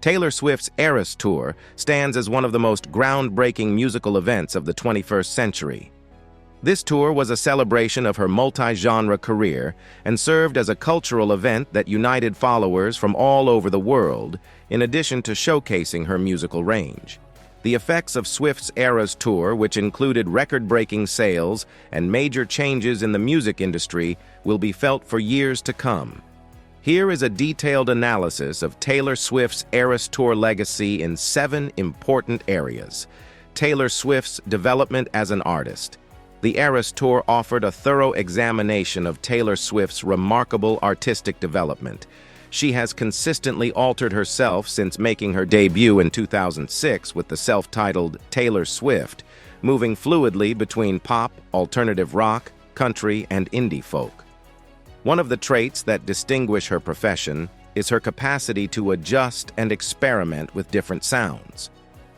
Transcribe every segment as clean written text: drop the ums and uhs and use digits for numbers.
Taylor Swift's Eras Tour stands as one of the most groundbreaking musical events of the 21st century. This tour was a celebration of her multi-genre career and served as a cultural event that united followers from all over the world, in addition to showcasing her musical range. The effects of Swift's Eras Tour, which included record-breaking sales and major changes in the music industry, will be felt for years to come. Here is a detailed analysis of Taylor Swift's Eras Tour legacy in 7 important areas. Taylor Swift's development as an artist. The Eras Tour offered a thorough examination of Taylor Swift's remarkable artistic development. She has consistently altered herself since making her debut in 2006 with the self-titled Taylor Swift, moving fluidly between pop, alternative rock, country, and indie folk. One of the traits that distinguish her profession is her capacity to adjust and experiment with different sounds.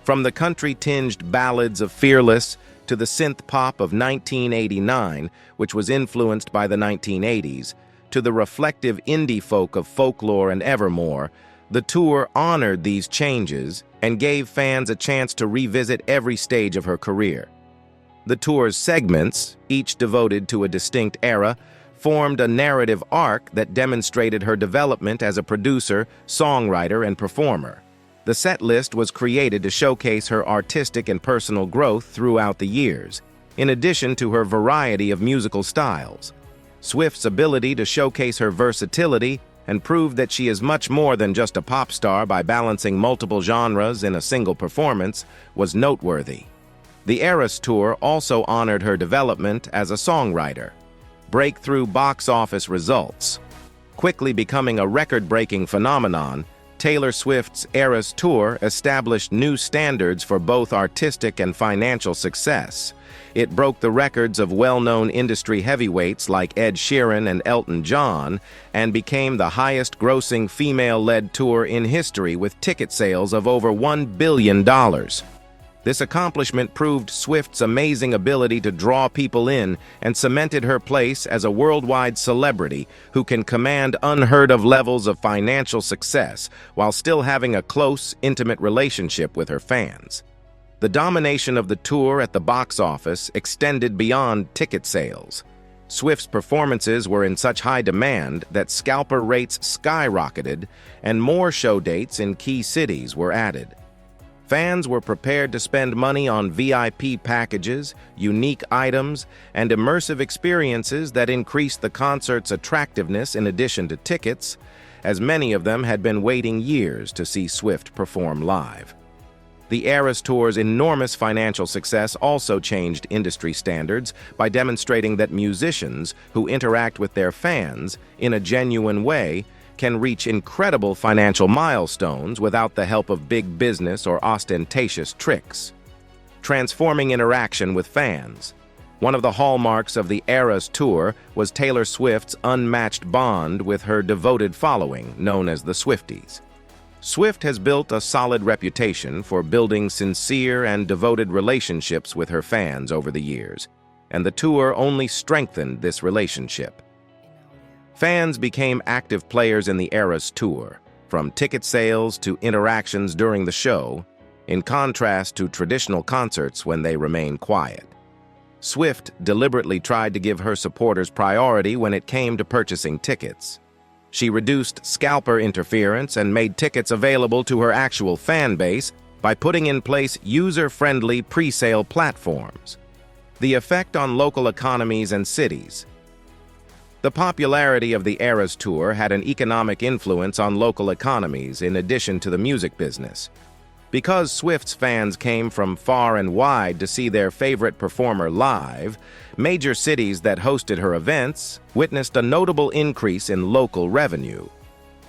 From the country-tinged ballads of Fearless to the synth pop of 1989, which was influenced by the 1980s, to the reflective indie folk of Folklore and Evermore, the tour honored these changes and gave fans a chance to revisit every stage of her career. The tour's segments, each devoted to a distinct era, formed a narrative arc that demonstrated her development as a producer, songwriter, and performer. The set list was created to showcase her artistic and personal growth throughout the years, in addition to her variety of musical styles. Swift's ability to showcase her versatility and prove that she is much more than just a pop star by balancing multiple genres in a single performance was noteworthy. The Eras Tour also honored her development as a songwriter. Breakthrough box office results. Quickly becoming a record-breaking phenomenon, Taylor Swift's Eras Tour established new standards for both artistic and financial success. It broke the records of well-known industry heavyweights like Ed Sheeran and Elton John and became the highest-grossing female-led tour in history with ticket sales of over $1 billion. This accomplishment proved Swift's amazing ability to draw people in and cemented her place as a worldwide celebrity who can command unheard-of levels of financial success while still having a close, intimate relationship with her fans. The domination of the tour at the box office extended beyond ticket sales. Swift's performances were in such high demand that scalper rates skyrocketed and more show dates in key cities were added. Fans were prepared to spend money on VIP packages, unique items, and immersive experiences that increased the concert's attractiveness in addition to tickets, as many of them had been waiting years to see Swift perform live. The Eras Tour's enormous financial success also changed industry standards by demonstrating that musicians who interact with their fans in a genuine way can reach incredible financial milestones without the help of big business or ostentatious tricks. Transforming interaction with fans. One of the hallmarks of the Eras Tour was Taylor Swift's unmatched bond with her devoted following, known as the Swifties. Swift has built a solid reputation for building sincere and devoted relationships with her fans over the years, and the tour only strengthened this relationship. Fans became active players in the Eras Tour, from ticket sales to interactions during the show, in contrast to traditional concerts when they remain quiet. Swift deliberately tried to give her supporters priority when it came to purchasing tickets. She reduced scalper interference and made tickets available to her actual fan base by putting in place user-friendly pre-sale platforms. The effect on local economies and cities. The popularity of the Eras Tour had an economic influence on local economies in addition to the music business. Because Swift's fans came from far and wide to see their favorite performer live, major cities that hosted her events witnessed a notable increase in local revenue.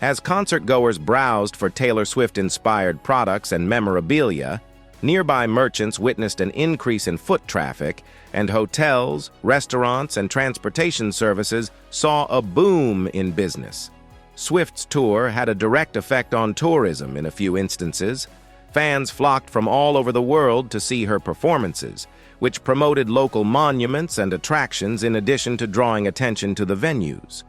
As concertgoers browsed for Taylor Swift-inspired products and memorabilia, nearby merchants witnessed an increase in foot traffic, and hotels, restaurants, and transportation services saw a boom in business. Swift's tour had a direct effect on tourism in a few instances. Fans flocked from all over the world to see her performances, which promoted local monuments and attractions in addition to drawing attention to the venues.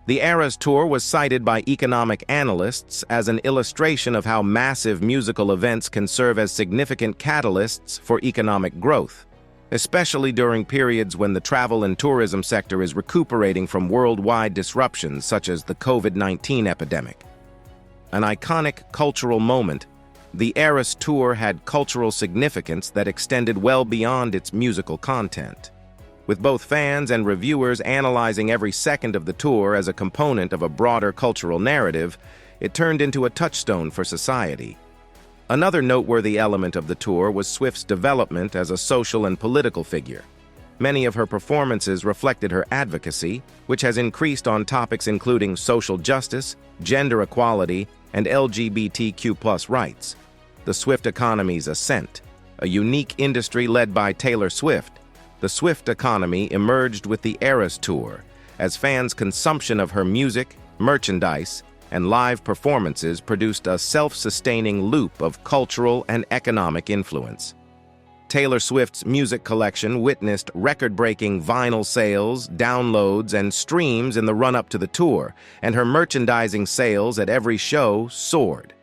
The Eras Tour was cited by economic analysts as an illustration of how massive musical events can serve as significant catalysts for economic growth, especially during periods when the travel and tourism sector is recuperating from worldwide disruptions such as the COVID-19 epidemic. An iconic cultural moment, the Eras Tour had cultural significance that extended well beyond its musical content. With both fans and reviewers analyzing every second of the tour as a component of a broader cultural narrative, it turned into a touchstone for society. Another noteworthy element of the tour was Swift's development as a social and political figure. Many of her performances reflected her advocacy, which has increased on topics including social justice, gender equality, and LGBTQ+ rights. The Swift economy's ascent, a unique industry led by Taylor Swift. The Swift economy emerged with the Eras Tour, as fans' consumption of her music, merchandise, and live performances produced a self-sustaining loop of cultural and economic influence. Taylor Swift's music collection witnessed record-breaking vinyl sales, downloads, and streams in the run-up to the tour, and her merchandising sales at every show soared.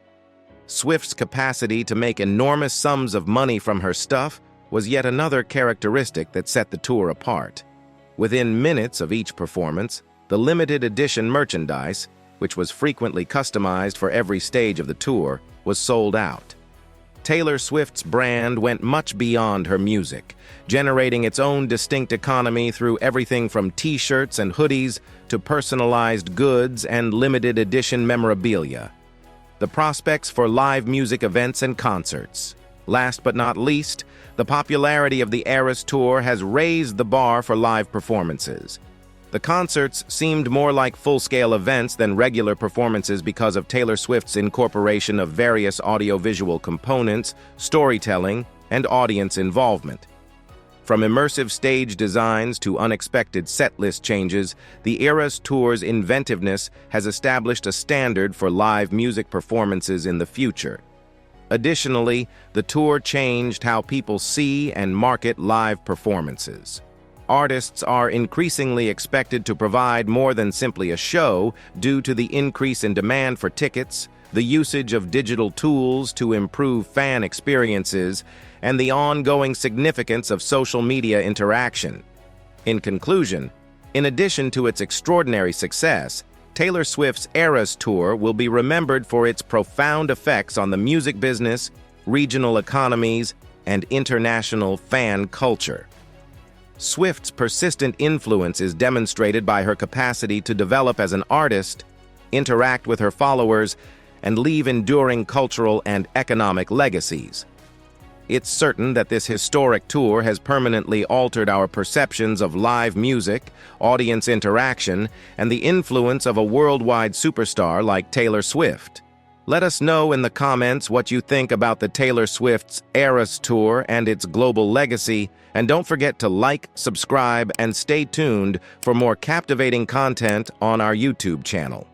Swift's capacity to make enormous sums of money from her stuff was yet another characteristic that set the tour apart. Within minutes of each performance, the limited edition merchandise, which was frequently customized for every stage of the tour, was sold out. Taylor Swift's brand went much beyond her music, generating its own distinct economy through everything from t-shirts and hoodies to personalized goods and limited edition memorabilia. The prospects for live music events and concerts. Last but not least, the popularity of the Eras Tour has raised the bar for live performances. The concerts seemed more like full-scale events than regular performances because of Taylor Swift's incorporation of various audiovisual components, storytelling, and audience involvement. From immersive stage designs to unexpected set-list changes, the Eras Tour's inventiveness has established a standard for live music performances in the future. Additionally, the tour changed how people see and market live performances. Artists are increasingly expected to provide more than simply a show due to the increase in demand for tickets, the usage of digital tools to improve fan experiences, and the ongoing significance of social media interaction. In conclusion, in addition to its extraordinary success, Taylor Swift's Eras Tour will be remembered for its profound effects on the music business, regional economies, and international fan culture. Swift's persistent influence is demonstrated by her capacity to develop as an artist, interact with her followers, and leave enduring cultural and economic legacies. It's certain that this historic tour has permanently altered our perceptions of live music, audience interaction, and the influence of a worldwide superstar like Taylor Swift. Let us know in the comments what you think about the Taylor Swift's Eras Tour and its global legacy, and don't forget to like, subscribe, and stay tuned for more captivating content on our YouTube channel.